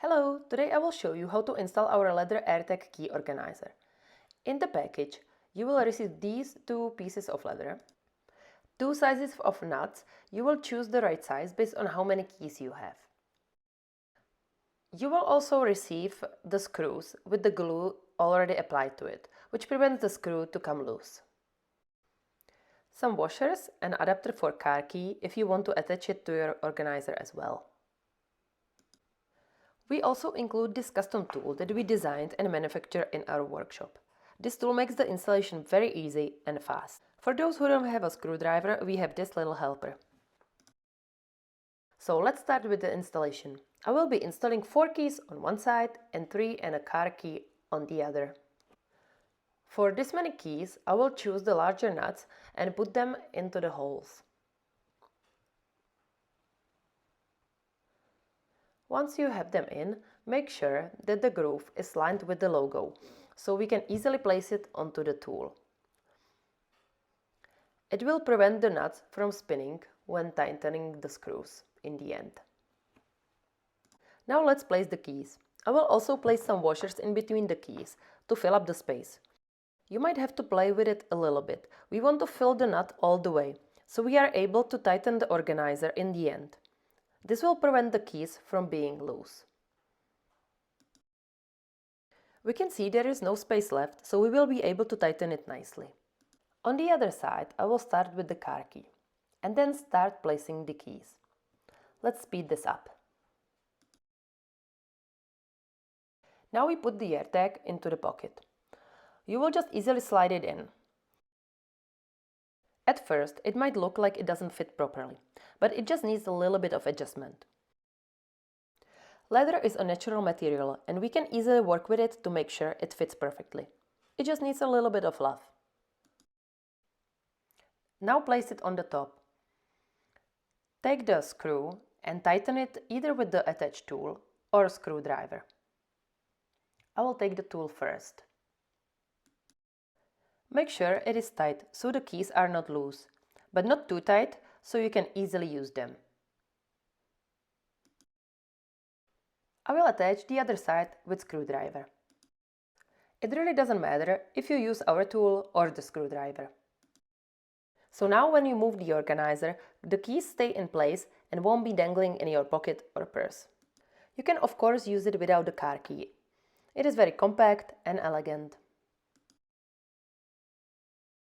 Hello, today I will show you how to install our leather AirTag key organizer. In the package, you will receive these two pieces of leather, two sizes of nuts. You will choose the right size based on how many keys you have. You will also receive the screws with the glue already applied to it, which prevents the screw to come loose. Some washers and adapter for car key if you want to attach it to your organizer as well. We also include this custom tool that we designed and manufacture in our workshop. This tool makes the installation very easy and fast. For those who don't have a screwdriver, we have this little helper. So let's start with the installation. I will be installing 4 keys on one side and 3 and a car key on the other. For this many keys, I will choose the larger nuts and put them into the holes. Once you have them in, make sure that the groove is lined with the logo, so we can easily place it onto the tool. It will prevent the nuts from spinning when tightening the screws in the end. Now let's place the keys. I will also place some washers in between the keys to fill up the space. You might have to play with it a little bit. We want to fill the nut all the way, so we are able to tighten the organizer in the end. This will prevent the keys from being loose. We can see there is no space left, so we will be able to tighten it nicely. On the other side, I will start with the car key and then start placing the keys. Let's speed this up. Now we put the AirTag into the pocket. You will just easily slide it in. At first, it might look like it doesn't fit properly, but it just needs a little bit of adjustment. Leather is a natural material and we can easily work with it to make sure it fits perfectly. It just needs a little bit of love. Now place it on the top. Take the screw and tighten it either with the attach tool or a screwdriver. I will take the tool first. Make sure it is tight so the keys are not loose, but not too tight so you can easily use them. I will attach the other side with screwdriver. It really doesn't matter if you use our tool or the screwdriver. So now when you move the organizer, the keys stay in place and won't be dangling in your pocket or purse. You can of course use it without the car key. It is very compact and elegant.